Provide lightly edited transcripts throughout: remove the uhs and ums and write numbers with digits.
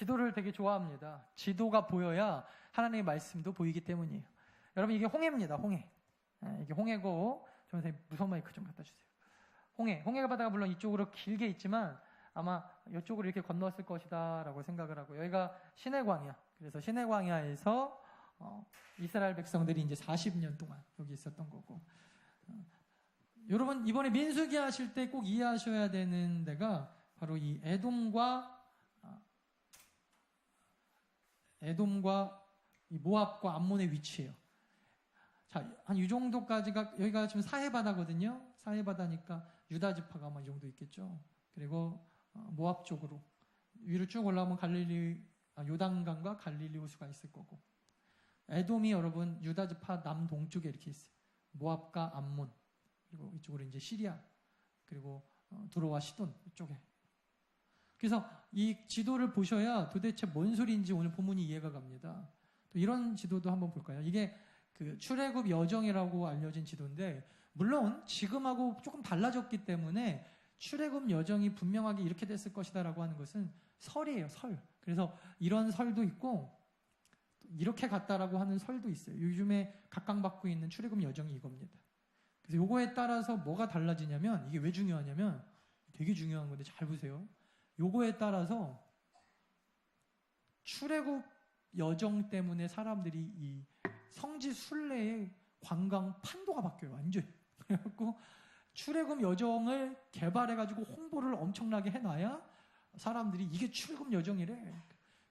지도를 되게 좋아합니다. 지도가 보여야 하나님의 말씀도 보이기 때문이에요. 여러분, 이게 홍해입니다. 홍해. 이게 홍해고, 선생님 무선 마이크 좀 갖다 주세요. 홍해 바다가 물론 이쪽으로 길게 있지만 아마 이쪽으로 이렇게 건너왔을 것이다 라고 생각을 하고, 여기가 시내 광야. 그래서 시내 광야에서 이스라엘 백성들이 이제 40년 동안 여기 있었던 거고, 여러분 이번에 민수기 하실 때 꼭 이해하셔야 되는 데가 바로 이 에돔과 이 모압과 암몬의 위치예요. 자, 한 이 정도까지가, 여기가 지금 사해바다거든요. 사해바다니까 유다 지파가 아마 이 정도 있겠죠. 그리고 모압 쪽으로 위로 쭉 올라오면 요단강과 갈릴리 호수가 있을 거고, 에돔이 여러분 유다 지파 남동쪽에 이렇게 있어요. 모압과 암몬, 그리고 이쪽으로 이제 시리아, 그리고 두로와 시돈 이쪽에. 그래서 이 지도를 보셔야 도대체 뭔 소리인지 오늘 본문이 이해가 갑니다. 또 이런 지도도 한번 볼까요? 이게 그 출애굽 여정이라고 알려진 지도인데, 물론 지금하고 조금 달라졌기 때문에 출애굽 여정이 분명하게 이렇게 됐을 것이다라고 하는 것은 설이에요, 설. 그래서 이런 설도 있고 이렇게 갔다라고 하는 설도 있어요. 요즘에 각광받고 있는 출애굽 여정이 이겁니다. 그래서 요거에 따라서 뭐가 달라지냐면, 이게 왜 중요하냐면, 되게 중요한 건데 잘 보세요. 요거에 따라서 출애굽 여정 때문에 사람들이 이 성지 순례의 관광 판도가 바뀌어요, 완전히. 그래갖고 출애굽 여정을 개발해가지고 홍보를 엄청나게 해놔야 사람들이 이게 출애굽 여정이래.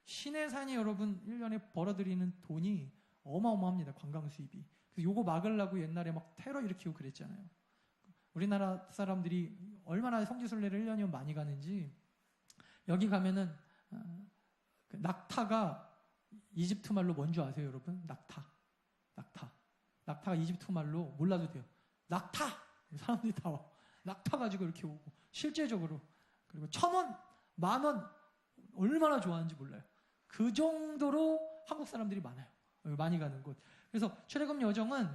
시내산이 여러분 1년에 벌어들이는 돈이 어마어마합니다, 관광 수입이. 그래서 요거 막으려고 옛날에 막 테러 일으키고 그랬잖아요. 우리나라 사람들이 얼마나 성지 순례를 1년이면 많이 가는지, 여기 가면은 그 낙타가 이집트 말로 뭔지 아세요, 여러분? 낙타가 이집트 말로 몰라도 돼요. 낙타! 사람들이 다 와. 낙타 가지고 이렇게 오고, 실제적으로. 그리고 1,000원, 10,000원, 얼마나 좋아하는지 몰라요. 그 정도로 한국 사람들이 많아요. 많이 가는 곳. 그래서 출애굽 여정은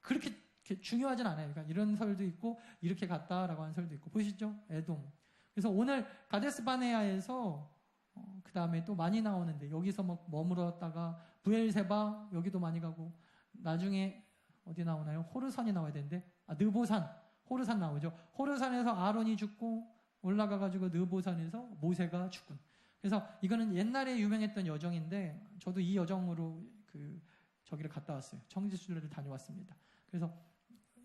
그렇게 중요하진 않아요. 그러니까 이런 설도 있고, 이렇게 갔다라고 하는 설도 있고. 보시죠? 에돔. 그래서 오늘 가데스 바네아에서 그 다음에 또 많이 나오는데, 여기서 막 머물렀다가 부엘세바 여기도 많이 가고, 나중에 어디 나오나요? 호르산이 나와야 되는데, 느보산, 호르산 나오죠. 호르산에서 아론이 죽고 올라가가지고 느보산에서 모세가 죽군. 그래서 이거는 옛날에 유명했던 여정인데, 저도 이 여정으로 저기를 갔다 왔어요. 청지순례를 다녀왔습니다. 그래서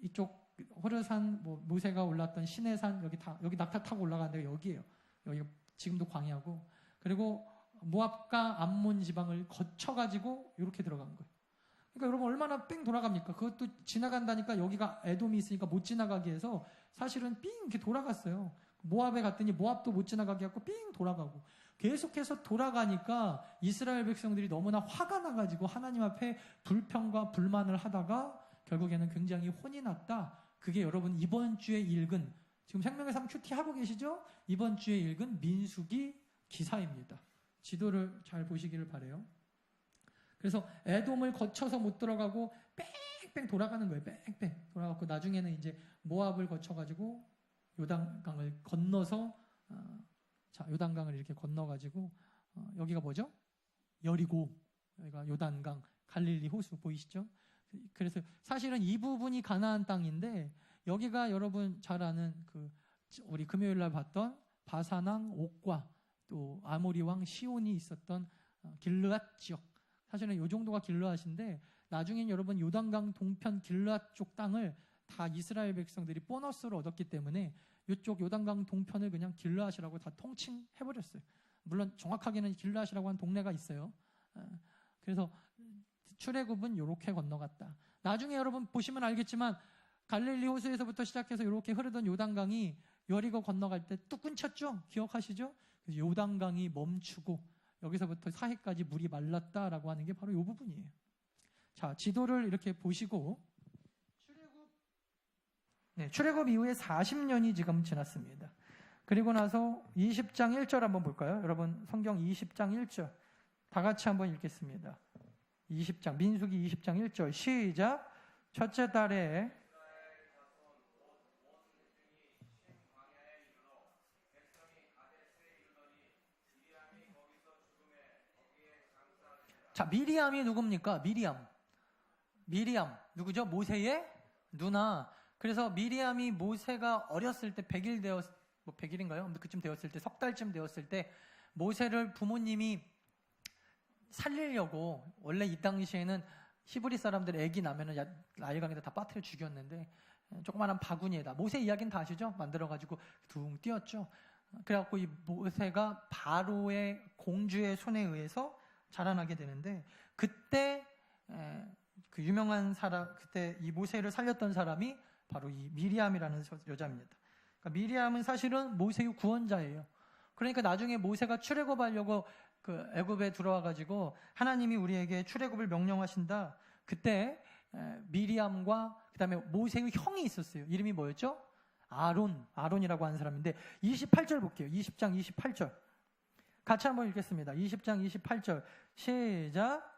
이쪽 호르산, 모세가 올랐던 시내산, 여기 낙타 타고 올라가는 데가 여기예요. 여기가 지금도 광야고, 그리고 모압과 암몬 지방을 거쳐가지고 이렇게 들어간 거예요. 그러니까 여러분 얼마나 뺑 돌아갑니까? 그것도 지나간다니까 여기가 에돔이 있으니까 못 지나가게 해서 사실은 삥 이렇게 돌아갔어요. 모압에 갔더니 모압도 못 지나가게 하고 삥 돌아가고, 계속해서 돌아가니까 이스라엘 백성들이 너무나 화가 나가지고 하나님 앞에 불평과 불만을 하다가 결국에는 굉장히 혼이 났다. 그게 여러분 이번 주에 읽은, 지금 생명의 삶 큐티 하고 계시죠? 이번 주에 읽은 민수기 기사입니다. 지도를 잘 보시기를 바라요. 그래서 에돔을 거쳐서 못 들어가고 뺑뺑 돌아가는 거예요. 뺑뺑 돌아가고 나중에는 이제 모압을 거쳐가지고 요단강을 건너서 요단강을 이렇게 건너가지고 여기가 뭐죠? 여리고, 여기가 요단강, 갈릴리 호수 보이시죠? 그래서 사실은 이 부분이 가나안 땅인데, 여기가 여러분 잘 아는 우리 금요일 날 봤던 바산왕 옥과 또 아모리 왕 시온이 있었던 길르앗 지역. 사실은 이 정도가 길르앗인데, 나중엔 여러분 요단강 동편 길르앗 쪽 땅을 다 이스라엘 백성들이 보너스로 얻었기 때문에 이쪽 요단강 동편을 그냥 길르앗이라고 다 통칭해버렸어요. 물론 정확하게는 길르앗이라고 하는 동네가 있어요. 그래서 출애굽은 이렇게 건너갔다. 나중에 여러분 보시면 알겠지만 갈릴리 호수에서부터 시작해서 이렇게 흐르던 요단강이 여리고 건너갈 때 뚝 끊쳤죠? 기억하시죠? 그래서 요단강이 멈추고 여기서부터 사해까지 물이 말랐다라고 하는 게 바로 이 부분이에요. 자, 지도를 이렇게 보시고, 출애굽 이후에 40년이 지금 지났습니다. 그리고 나서 20장 1절 한번 볼까요? 여러분 성경 20장 1절 다 같이 한번 읽겠습니다. 20장 민수기 20장 1절 시작. 첫째 달에 자, 미리암이 누굽니까? 미리암 누구죠? 모세의 누나. 그래서 미리암이 모세가 어렸을 때 100일 100일인가요? 그쯤 되었을 때, 석 달쯤 되었을 때 모세를 부모님이 살리려고, 원래 이 당시에는 히브리 사람들 애기 나면은 나일강에다 다 빠뜨려 죽였는데, 조그마한 바구니에다, 모세 이야기는 다 아시죠? 만들어가지고 둥 띄었죠. 그래갖고 이 모세가 바로의 공주의 손에 의해서 자라나게 되는데, 그때 그 유명한 사람, 그때 이 모세를 살렸던 사람이 바로 이 미리암이라는 여자입니다. 그러니까 미리암은 사실은 모세의 구원자예요. 그러니까 나중에 모세가 출애굽하려고 그 애굽에 들어와가지고 하나님이 우리에게 출애굽을 명령하신다. 그때 미리암과 그다음에 모세의 형이 있었어요. 이름이 뭐였죠? 아론이라고 하는 사람인데, 28절 볼게요. 20장 28절. 같이 한번 읽겠습니다. 20장 28절. 시작.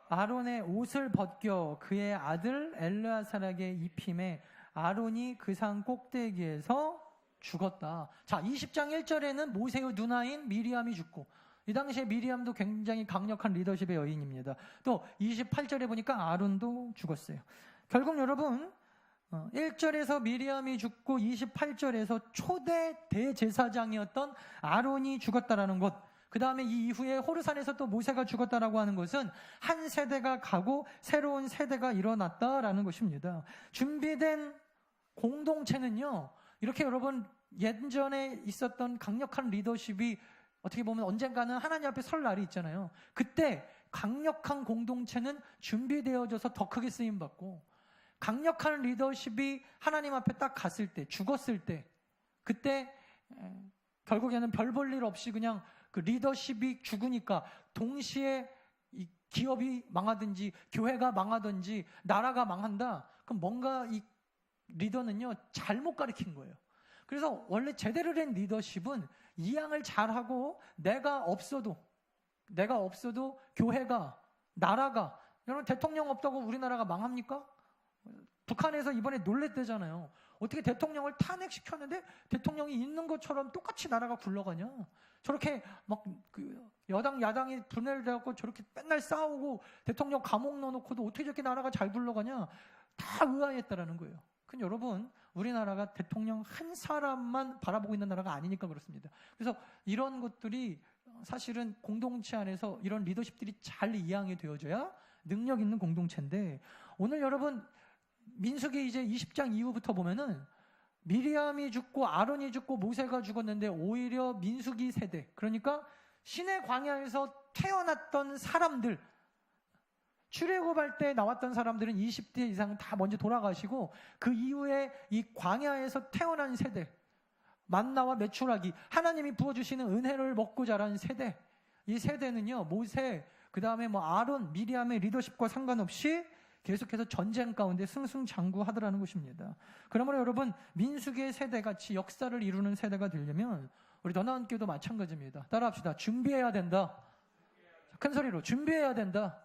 아론의 옷을 벗겨 그의 아들 엘르아살에게 입힘에 아론이 그 산 꼭대기에서 죽었다. 자, 20장 1절에는 모세의 누나인 미리암이 죽고, 이 당시에 미리암도 굉장히 강력한 리더십의 여인입니다. 또 28절에 보니까 아론도 죽었어요. 결국 여러분, 1절에서 미리암이 죽고 28절에서 초대 대제사장이었던 아론이 죽었다라는 것, 그 다음에 이 이후에 호르산에서 또 모세가 죽었다라고 하는 것은 한 세대가 가고 새로운 세대가 일어났다라는 것입니다. 준비된 공동체는요, 이렇게 여러분 예전에 있었던 강력한 리더십이 어떻게 보면 언젠가는 하나님 앞에 설 날이 있잖아요. 그때 강력한 공동체는 준비되어져서 더 크게 쓰임받고, 강력한 리더십이 하나님 앞에 딱 갔을 때, 죽었을 때, 그때 결국에는 별 볼 일 없이 그냥 그 리더십이 죽으니까 동시에 이 기업이 망하든지 교회가 망하든지 나라가 망한다. 그럼 뭔가 이 리더는요, 잘못 가르친 거예요. 그래서 원래 제대로 된 리더십은 이양을 잘하고, 내가 없어도 교회가, 나라가, 여러분 대통령 없다고 우리나라가 망합니까? 북한에서 이번에 놀랬대잖아요. 어떻게 대통령을 탄핵시켰는데 대통령이 있는 것처럼 똑같이 나라가 굴러가냐? 저렇게 막 그 여당 야당이 분해를 돼갖고 저렇게 맨날 싸우고 대통령 감옥 넣어놓고도 어떻게 저렇게 나라가 잘 굴러가냐? 다 의아했다라는 거예요. 근데 여러분, 우리나라가 대통령 한 사람만 바라보고 있는 나라가 아니니까 그렇습니다. 그래서 이런 것들이 사실은 공동체 안에서 이런 리더십들이 잘 이양이 되어져야 능력 있는 공동체인데, 오늘 여러분 민수기 이제 20장 이후부터 보면은 미리암이 죽고 아론이 죽고 모세가 죽었는데, 오히려 민수기 세대, 그러니까 신의 광야에서 태어났던 사람들, 출애굽할 때 나왔던 사람들은 20대 이상 다 먼저 돌아가시고, 그 이후에 이 광야에서 태어난 세대, 만나와 메추라기, 하나님이 부어주시는 은혜를 먹고 자란 세대, 이 세대는요, 모세, 그 다음에 아론, 미리암의 리더십과 상관없이 계속해서 전쟁 가운데 승승장구하더라는 것입니다. 그러므로 여러분, 민수기의 세대같이 역사를 이루는 세대가 되려면 우리 너나원교도 마찬가지입니다. 따라합시다. 준비해야 된다. 큰 소리로 준비해야 된다.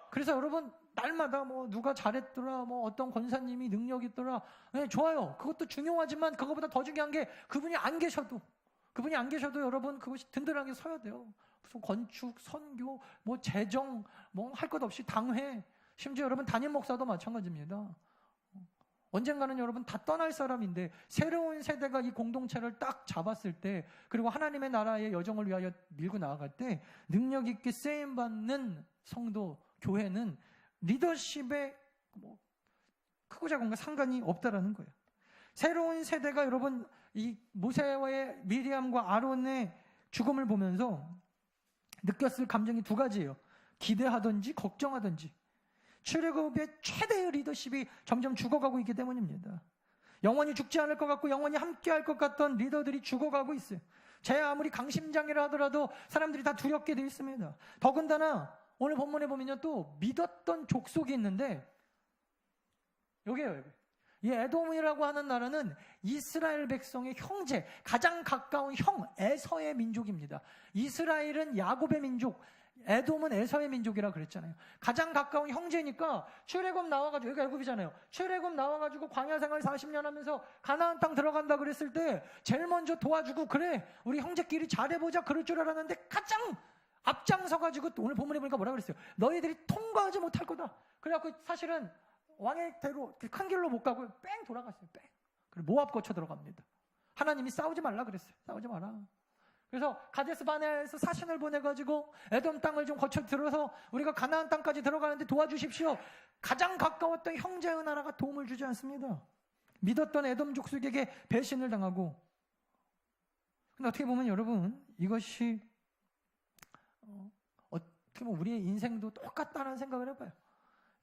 그래서 여러분, 날마다 누가 잘했더라, 어떤 권사님이 능력 있더라, 네, 좋아요. 그것도 중요하지만 그것보다 더 중요한 게 그분이 안 계셔도 여러분 그것이 든든하게 서야 돼요. 무슨 건축, 선교, 재정, 할 것 없이 당회, 심지어 여러분 담임 목사도 마찬가지입니다. 언젠가는 여러분 다 떠날 사람인데, 새로운 세대가 이 공동체를 딱 잡았을 때, 그리고 하나님의 나라의 여정을 위하여 밀고 나아갈 때 능력 있게 쓰임받는 성도, 교회는 리더십에 크고 작은과 상관이 없다라는 거예요. 새로운 세대가 여러분 이 모세와의 미리암과 아론의 죽음을 보면서 느꼈을 감정이 두 가지예요. 기대하든지 걱정하든지. 출애굽의 최대의 리더십이 점점 죽어가고 있기 때문입니다. 영원히 죽지 않을 것 같고 영원히 함께할 것 같던 리더들이 죽어가고 있어요. 제 아무리 강심장이라 하더라도 사람들이 다 두렵게 되어 있습니다. 더군다나 오늘 본문에 보면요, 또 믿었던 족속이 있는데, 여기에요, 여기. 이 에돔이라고 하는 나라는 이스라엘 백성의 형제, 가장 가까운 형, 에서의 민족입니다. 이스라엘은 야곱의 민족, 에돔은 에서의 민족이라 그랬잖아요. 가장 가까운 형제니까 출애굽 나와가지고, 여기가 애굽이잖아요. 출애굽 나와가지고 광야 생활 40년 하면서 가나안 땅 들어간다 그랬을 때 제일 먼저 도와주고, 그래 우리 형제끼리 잘해보자 그럴 줄 알았는데, 가장 앞장서가지고 오늘 본문에 보니까 뭐라 그랬어요? 너희들이 통과하지 못할 거다. 그래갖고 사실은 왕의 대로 큰 길로 못 가고 뺑 돌아갔어요. 뺑. 그리고 모압 거쳐 들어갑니다. 하나님이 싸우지 말라 그랬어요. 싸우지 마라. 그래서 가데스 바네아에서 사신을 보내가지고 에돔 땅을 좀 거쳐 들어서 우리가 가나안 땅까지 들어가는데 도와주십시오. 가장 가까웠던 형제의 나라가 도움을 주지 않습니다. 믿었던 에돔 족속에게 배신을 당하고. 근데 어떻게 보면 여러분, 이것이 어떻게 보면 우리의 인생도 똑같다는 생각을 해봐요.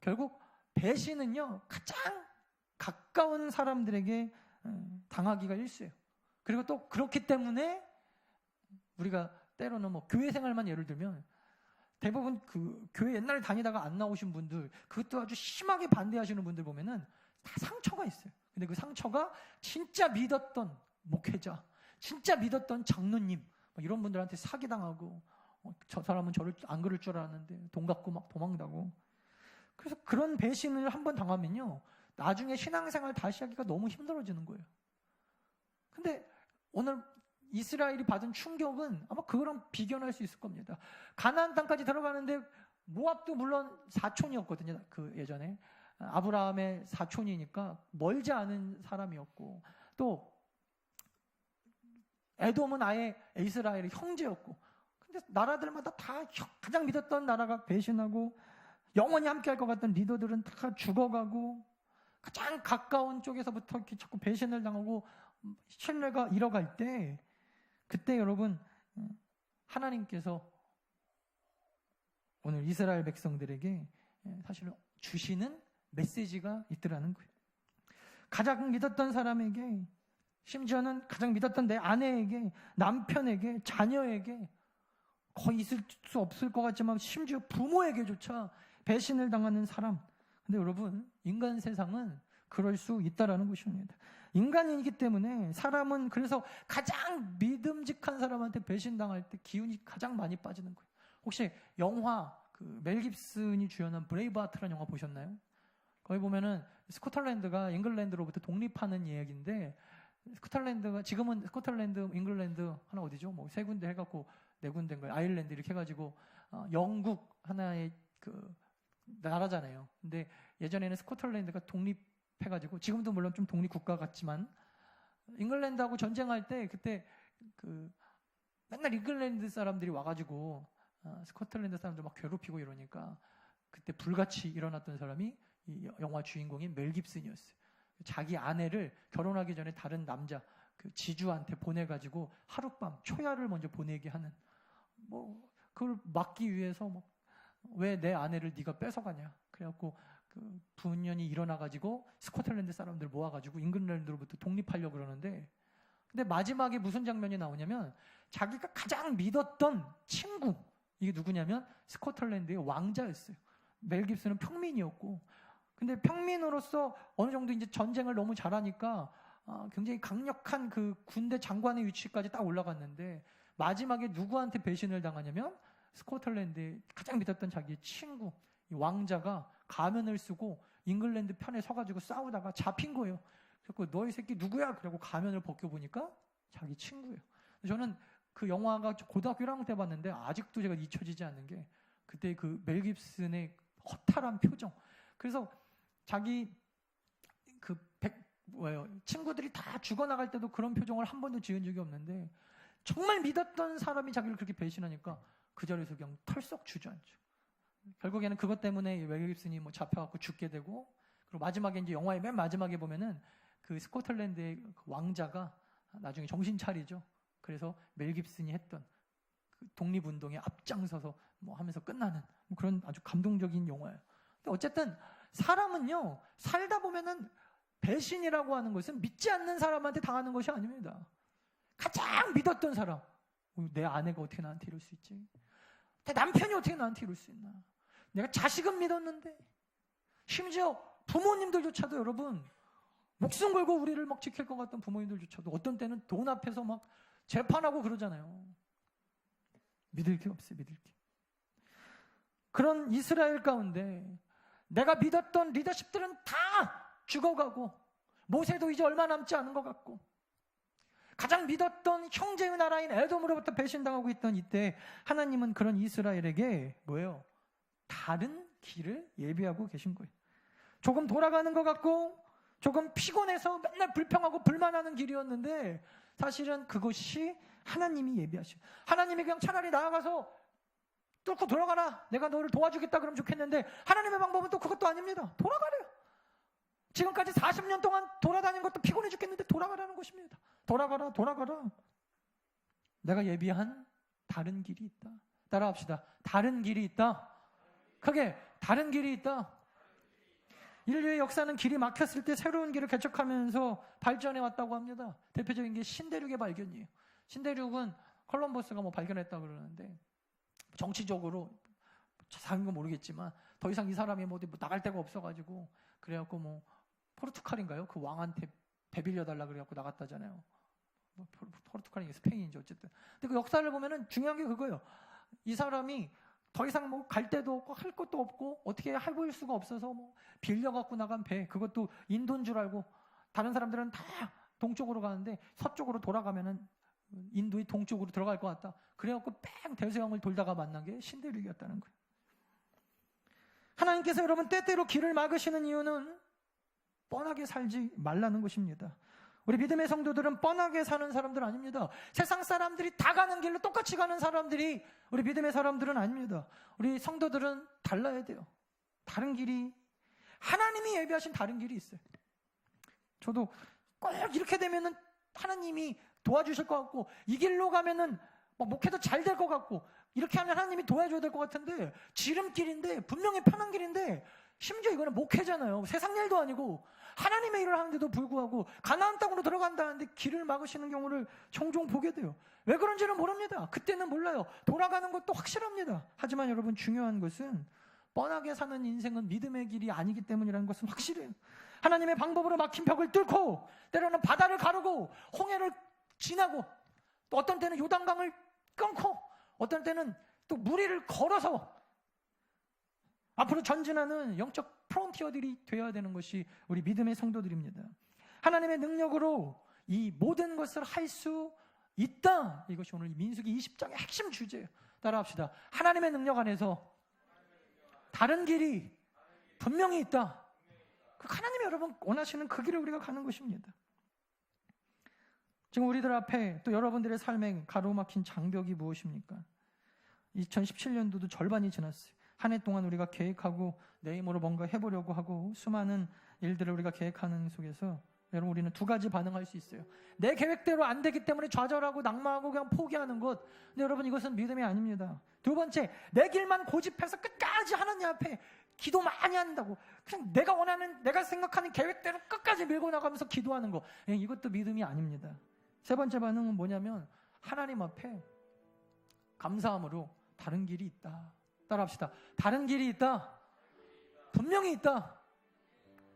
결국 배신은요, 가장 가까운 사람들에게 당하기가 일쑤예요. 그리고 또 그렇기 때문에 우리가 때로는 뭐 교회 생활만 예를 들면 대부분 그 교회 옛날에 다니다가 안 나오신 분들, 그것도 아주 심하게 반대하시는 분들 보면은 다 상처가 있어요. 근데 그 상처가 진짜 믿었던 목회자, 진짜 믿었던 장로님, 이런 분들한테 사기당하고, 저 사람은 저를 안 그럴 줄 알았는데 돈 갖고 막 도망가고. 그래서 그런 배신을 한번 당하면요, 나중에 신앙생활 다시 하기가 너무 힘들어지는 거예요. 근데 오늘 이스라엘이 받은 충격은 아마 그거랑 비견할 수 있을 겁니다. 가나안 땅까지 들어가는데 모압도 물론 사촌이었거든요. 그 예전에 아브라함의 사촌이니까 멀지 않은 사람이었고, 또 에돔은 아예 이스라엘의 형제였고. 근데 나라들마다 다 가장 믿었던 나라가 배신하고, 영원히 함께할 것 같던 리더들은 다 죽어가고, 가장 가까운 쪽에서부터 이렇게 자꾸 배신을 당하고 신뢰가 잃어갈 때, 그때 여러분, 하나님께서 오늘 이스라엘 백성들에게 사실은 주시는 메시지가 있더라는 거예요. 가장 믿었던 사람에게, 심지어는 가장 믿었던 내 아내에게, 남편에게, 자녀에게, 거의 있을 수 없을 것 같지만 심지어 부모에게조차 배신을 당하는 사람. 근데 여러분, 인간 세상은 그럴 수 있다라는 것입니다. 인간이기 때문에 사람은, 그래서 가장 믿음직한 사람한테 배신당할 때 기운이 가장 많이 빠지는 거예요. 혹시 영화 멜 깁슨이 주연한 브레이브하트라는 영화 보셨나요? 거기 보면은 스코틀랜드가 잉글랜드로부터 독립하는 이야기인데, 스코틀랜드가 지금은 스코틀랜드, 잉글랜드 하나 어디죠? 뭐 세 군데 해갖고 네 군데인 거예요. 아일랜드 이렇게 해가지고 영국 하나의 그 나라잖아요. 근데 예전에는 스코틀랜드가 독립해가지고, 지금도 물론 좀 독립국가 같지만, 잉글랜드하고 전쟁할 때 그때 그 맨날 잉글랜드 사람들이 와가지고 스코틀랜드 사람들 막 괴롭히고 이러니까, 그때 불같이 일어났던 사람이 이 영화 주인공인 멜 깁슨이었어요. 자기 아내를 결혼하기 전에 다른 남자 그 지주한테 보내가지고 하룻밤 초야를 먼저 보내게 하는, 뭐 그걸 막기 위해서 뭐 왜 내 아내를 네가 뺏어가냐, 그래갖고 그 분연이 일어나가지고 스코틀랜드 사람들 모아가지고 잉글랜드로부터 독립하려고 그러는데, 근데 마지막에 무슨 장면이 나오냐면, 자기가 가장 믿었던 친구, 이게 누구냐면 스코틀랜드의 왕자였어요. 멜 깁슨은 평민이었고, 근데 평민으로서 어느 정도 이제 전쟁을 너무 잘하니까 굉장히 강력한 그 군대 장관의 위치까지 딱 올라갔는데, 마지막에 누구한테 배신을 당하냐면 스코틀랜드의 가장 믿었던 자기의 친구, 이 왕자가 가면을 쓰고 잉글랜드 편에 서가지고 싸우다가 잡힌 거예요. 그래서 너희 새끼 누구야? 그러고 가면을 벗겨보니까 자기 친구예요. 저는 그 영화가 고등학교 1학년 때 봤는데 아직도 제가 잊혀지지 않는 게, 그때 그 멜 깁슨의 허탈한 표정. 그래서 자기 친구들이 다 죽어나갈 때도 그런 표정을 한 번도 지은 적이 없는데, 정말 믿었던 사람이 자기를 그렇게 배신하니까 그 자리에서 그냥 털썩 주저앉죠. 결국에는 그것 때문에 멜 깁슨이 뭐 잡혀갖고 죽게 되고, 그리고 마지막에 이제 영화의 맨 마지막에 보면은 그 스코틀랜드의 그 왕자가 나중에 정신 차리죠. 그래서 멜 깁슨이 했던 그 독립운동에 앞장서서 뭐 하면서 끝나는 뭐 그런 아주 감동적인 영화예요. 근데 어쨌든 사람은요, 살다 보면은 배신이라고 하는 것은 믿지 않는 사람한테 당하는 것이 아닙니다. 가장 믿었던 사람, 내 아내가 어떻게 나한테 이럴 수 있지? 내 남편이 어떻게 나한테 이럴 수 있나? 내가 자식은 믿었는데, 심지어 부모님들조차도, 여러분, 목숨 걸고 우리를 막 지킬 것 같던 부모님들조차도 어떤 때는 돈 앞에서 막 재판하고 그러잖아요. 믿을 게 없어요, 믿을 게. 그런 이스라엘 가운데 내가 믿었던 리더십들은 다 죽어가고, 모세도 이제 얼마 남지 않은 것 같고, 가장 믿었던 형제의 나라인 에돔으로부터 배신당하고 있던 이때 하나님은 그런 이스라엘에게 뭐예요? 다른 길을 예비하고 계신 거예요. 조금 돌아가는 것 같고 조금 피곤해서 맨날 불평하고 불만하는 길이었는데 사실은 그것이 하나님이 예비하신, 하나님이 그냥 차라리 나아가서 뚫고 돌아가라, 내가 너를 도와주겠다 그러면 좋겠는데 하나님의 방법은 또 그것도 아닙니다. 돌아가래요. 지금까지 40년 동안 돌아다닌 것도 피곤해 죽겠는데 돌아가라는 것입니다. 돌아가라. 내가 예비한 다른 길이 있다. 따라합시다. 다른 길이 있다. 크게, 다른 길이 있다. 인류의 역사는 길이 막혔을 때 새로운 길을 개척하면서 발전해 왔다고 합니다. 대표적인 게 신대륙의 발견이에요. 신대륙은 콜럼버스가 발견했다 그러는데 정치적으로 자세한 건 모르겠지만 더 이상 이 사람이 어디 나갈 데가 없어가지고 그래갖고 포르투갈인가요? 그 왕한테 배 빌려달라 그래갖고 나갔다잖아요. 포르투갈이 스페인인지 어쨌든. 근데 그 역사를 보면은 중요한 게 그거예요. 이 사람이 더 이상 갈 데도 없고 할 것도 없고 어떻게 해볼 수가 없어서 빌려갖고 나간 배, 그것도 인도인 줄 알고 다른 사람들은 다 동쪽으로 가는데 서쪽으로 돌아가면은 인도의 동쪽으로 들어갈 것 같다. 그래갖고 뺑 대서양을 돌다가 만난 게 신대륙이었다는 거예요. 하나님께서 여러분 때때로 길을 막으시는 이유는 뻔하게 살지 말라는 것입니다. 우리 믿음의 성도들은 뻔하게 사는 사람들 아닙니다. 세상 사람들이 다 가는 길로 똑같이 가는 사람들이 우리 믿음의 사람들은 아닙니다. 우리 성도들은 달라야 돼요. 다른 길이, 하나님이 예비하신 다른 길이 있어요. 저도 꼭 이렇게 되면은 하나님이 도와주실 것 같고 이 길로 가면은 목회도 잘 될 것 같고 이렇게 하면 하나님이 도와줘야 될 것 같은데 지름길인데 분명히 편한 길인데 심지어 이거는 목회잖아요. 세상 일도 아니고 하나님의 일을 하는데도 불구하고 가나안 땅으로 들어간다는데 길을 막으시는 경우를 종종 보게 돼요. 왜 그런지는 모릅니다. 그때는 몰라요. 돌아가는 것도 확실합니다. 하지만 여러분 중요한 것은 뻔하게 사는 인생은 믿음의 길이 아니기 때문이라는 것은 확실해요. 하나님의 방법으로 막힌 벽을 뚫고 때로는 바다를 가르고 홍해를 지나고 또 어떤 때는 요단강을 끊고 어떤 때는 또 무리를 걸어서 앞으로 전진하는 영적 프론티어들이 되어야 되는 것이 우리 믿음의 성도들입니다. 하나님의 능력으로 이 모든 것을 할 수 있다. 이것이 오늘 민수기 20장의 핵심 주제예요. 따라합시다. 하나님의 능력 안에서 다른 길이 분명히 있다. 하나님이 여러분 원하시는 그 길을 우리가 가는 것입니다. 지금 우리들 앞에 또 여러분들의 삶에 가로막힌 장벽이 무엇입니까? 2017년도도 절반이 지났어요. 한 해 동안 우리가 계획하고 내 힘으로 뭔가 해보려고 하고 수많은 일들을 우리가 계획하는 속에서 여러분 우리는 두 가지 반응할 수 있어요. 내 계획대로 안 되기 때문에 좌절하고 낙망하고 그냥 포기하는 것. 근데 여러분 이것은 믿음이 아닙니다. 두 번째, 내 길만 고집해서 끝까지 하나님 앞에 기도 많이 한다고 그냥 내가 원하는, 내가 생각하는 계획대로 끝까지 밀고 나가면서 기도하는 거. 이것도 믿음이 아닙니다. 세 번째 반응은 뭐냐면 하나님 앞에 감사함으로 다른 길이 있다. 따라합시다. 다른 길이 있다. 분명히 있다.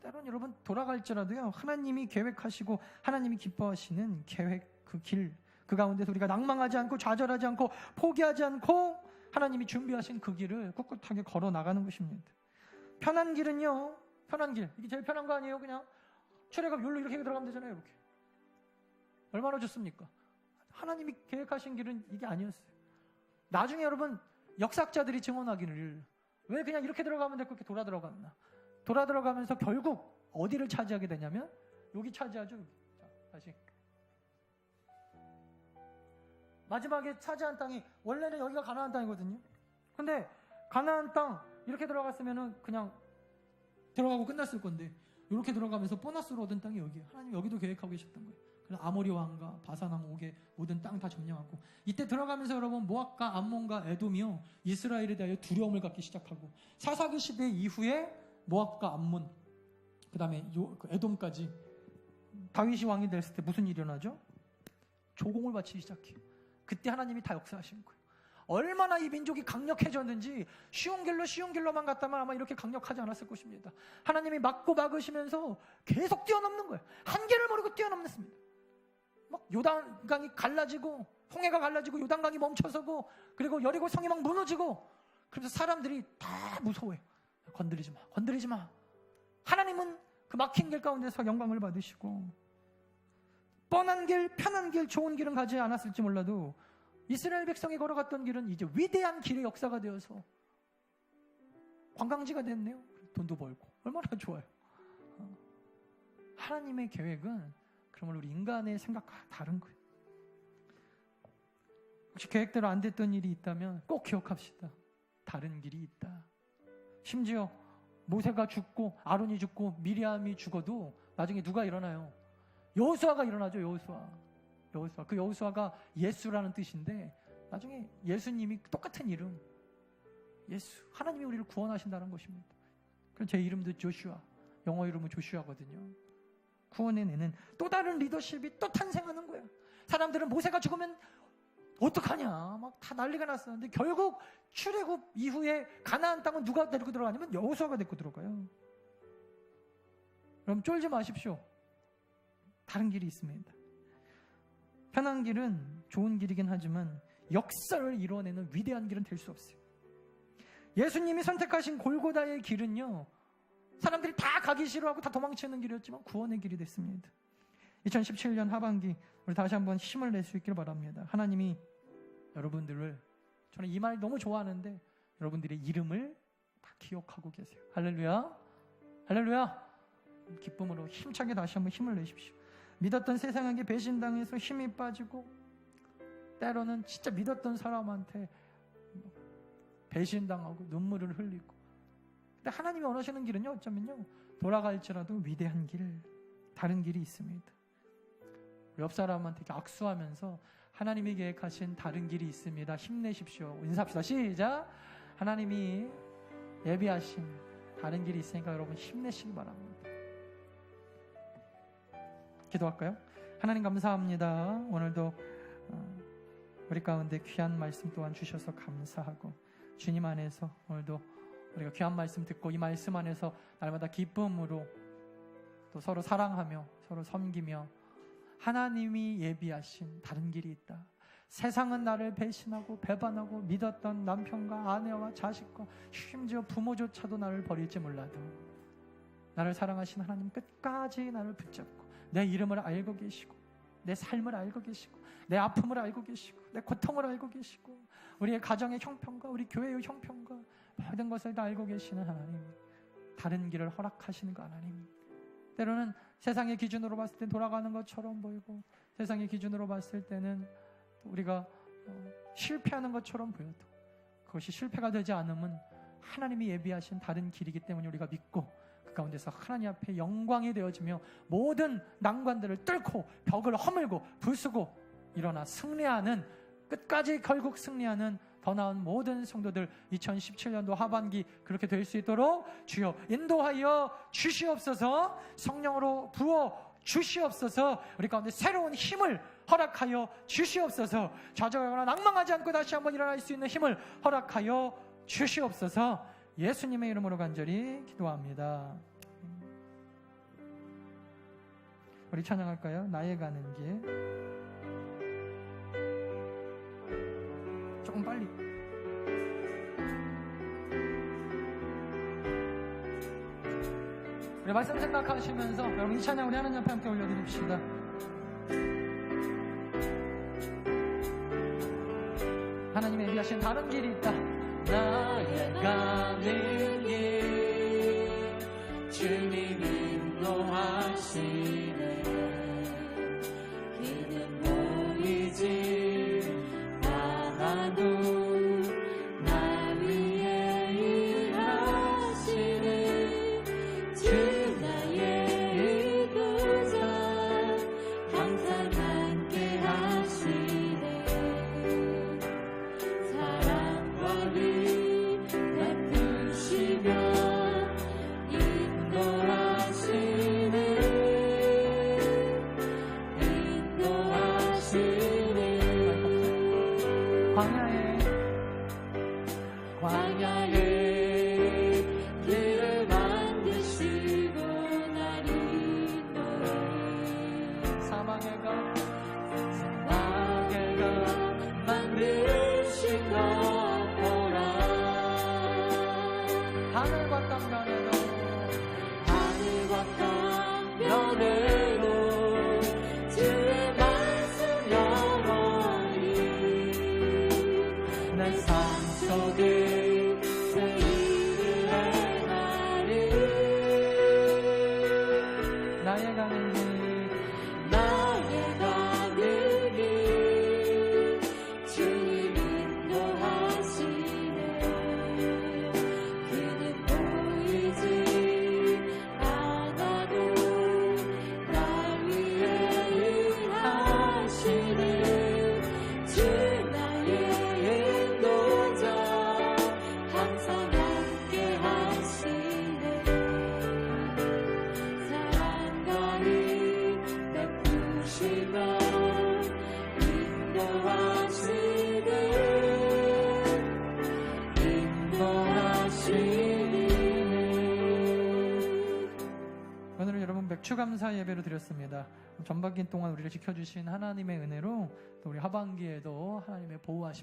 때론 여러분 돌아갈지라도요 하나님이 계획하시고 하나님이 기뻐하시는 계획, 그 길, 그 가운데서 우리가 낭망하지 않고 좌절하지 않고 포기하지 않고 하나님이 준비하신 그 길을 꿋꿋하게 걸어 나가는 것입니다. 편한 길은요, 편한 길, 이게 제일 편한 거 아니에요? 그냥 출애굽 율로 이렇게 들어가면 되잖아요. 이렇게 얼마나 좋습니까? 하나님이 계획하신 길은 이게 아니었어요. 나중에 여러분 역사학자들이 증언하기를 왜 그냥 이렇게 들어가면 되고 이렇게 돌아 들어갔나? 돌아 들어가면서 결국 어디를 차지하게 되냐면 여기 차지하죠. 자, 다시 마지막에 차지한 땅이 원래는 여기가 가나안 땅이거든요. 근데 가나안 땅 이렇게 들어갔으면은 그냥 들어가고 끝났을 건데 이렇게 들어가면서 보너스로 얻은 땅이 여기예요. 하나님 여기도 계획하고 계셨던 거예요. 그래서 아모리 왕과 바산 왕 옥의 모든 땅 다 점령하고 이때 들어가면서 여러분 모압과 암몬과 에돔이요 이스라엘에 대하여 두려움을 갖기 시작하고 사사기 시대 이후에 모압과 암몬 그 다음에 에돔까지 다윗이 왕이 됐을 때 무슨 일이 일어나죠? 조공을 바치기 시작해요. 그때 하나님이 다 역사하신 거예요. 얼마나 이 민족이 강력해졌는지 쉬운 길로만 갔다면 아마 이렇게 강력하지 않았을 것입니다. 하나님이 막고 막으시면서 계속 뛰어넘는 거예요. 한계를 모르고 뛰어넘습니다. 막 요단강이 갈라지고 홍해가 갈라지고 요단강이 멈춰서고 그리고 여리고 성이 막 무너지고 그래서 사람들이 다 무서워해요. 건드리지 마. 하나님은 그 막힌 길 가운데서 영광을 받으시고 뻔한 길, 편한 길, 좋은 길은 가지 않았을지 몰라도 이스라엘 백성이 걸어갔던 길은 이제 위대한 길의 역사가 되어서 관광지가 됐네요. 돈도 벌고 얼마나 좋아요. 하나님의 계획은 그러면 우리 인간의 생각과 다른 거예요. 혹시 계획대로 안 됐던 일이 있다면 꼭 기억합시다. 다른 길이 있다. 심지어 모세가 죽고 아론이 죽고 미리암이 죽어도 나중에 누가 일어나요? 여호수아가 일어나죠. 여호수아. 그 여호수아가 예수라는 뜻인데 나중에 예수님이 똑같은 이름, 예수, 하나님이 우리를 구원하신다는 것입니다. 그럼 제 이름도 조슈아, 영어 이름은 조슈아거든요. 구원해내는 또 다른 리더십이 또 탄생하는 거예요. 사람들은 모세가 죽으면 어떡하냐 막 다 난리가 났었는데 결국 출애굽 이후에 가나안 땅은 누가 데리고 들어가냐면 여호수아가 데리고 들어가요. 그럼 쫄지 마십시오. 다른 길이 있습니다. 편한 길은 좋은 길이긴 하지만 역사를 이뤄내는 위대한 길은 될 수 없어요. 예수님이 선택하신 골고다의 길은요, 사람들이 다 가기 싫어하고 다 도망치는 길이었지만 구원의 길이 됐습니다. 2017년 하반기 우리 다시 한번 힘을 낼 수 있기를 바랍니다. 하나님이 여러분들을, 저는 이 말 너무 좋아하는데 여러분들의 이름을 다 기억하고 계세요. 할렐루야, 할렐루야. 기쁨으로 힘차게 다시 한번 힘을 내십시오. 믿었던 세상에게 배신당해서 힘이 빠지고 때로는 진짜 믿었던 사람한테 배신당하고 눈물을 흘리고, 근데 하나님이 원하시는 길은요, 어쩌면요 돌아갈지라도 위대한 길, 다른 길이 있습니다. 옆 사람한테 이렇게 악수하면서 하나님이 계획하신 다른 길이 있습니다. 힘내십시오. 인사합시다. 시작. 하나님이 예비하신 다른 길이 있으니까 여러분 힘내시기 바랍니다. 기도할까요? 하나님 감사합니다. 오늘도 우리 가운데 귀한 말씀 또한 주셔서 감사하고, 주님 안에서 오늘도 우리가 귀한 말씀 듣고 이 말씀 안에서 날마다 기쁨으로 또 서로 사랑하며 서로 섬기며 하나님이 예비하신 다른 길이 있다. 세상은 나를 배신하고 배반하고 믿었던 남편과 아내와 자식과 심지어 부모조차도 나를 버릴지 몰라도 나를 사랑하신 하나님 끝까지 나를 붙잡고 내 이름을 알고 계시고 내 삶을 알고 계시고 내 아픔을 알고 계시고 내 고통을 알고 계시고 우리의 가정의 형편과 우리 교회의 형편과 모든 것을 다 알고 계시는 하나님, 다른 길을 허락하시는 그 하나님, 때로는 세상의 기준으로 봤을 때 돌아가는 것처럼 보이고 세상의 기준으로 봤을 때는 우리가 실패하는 것처럼 보여도 그것이 실패가 되지 않으면 하나님이 예비하신 다른 길이기 때문에 우리가 믿고 그 가운데서 하나님 앞에 영광이 되어지며 모든 난관들을 뚫고 벽을 허물고 부수고 일어나 승리하는, 끝까지 결국 승리하는 더 나은 모든 성도들 2017년도 하반기 그렇게 될 수 있도록 주여 인도하여 주시옵소서. 성령으로 부어 주시옵소서. 우리 가운데 새로운 힘을 허락하여 주시옵소서. 좌절하거나 낭망하지 않고 다시 한번 일어날 수 있는 힘을 허락하여 주시옵소서. 예수님의 이름으로 간절히 기도합니다. 우리 찬양할까요? 나의 가는 길. 조금 빨리. 우리 말씀 생각하시면서 여러분 이 찬양 우리 하나님 앞에 함께 올려드립시다. 하나님의 예비하신 다른 길이 있다. 나의 가는 길 주님 인도하시네. 길은 멀리지 날 위해 일하시네. 주 나의 이구자 항상 함께 하시네. 사랑과 를 베푸시며 인도하시네. 광야에 길을 만드시고 날 인도해. 사막에 가 만드신 것 보라. 하늘과 땅 변해도 주의 추감사 예배로 드렸습니다. 전반기 동안 우리를 지켜주신 하나님의 은혜로 또 우리 하반기에도 하나님의 보호하심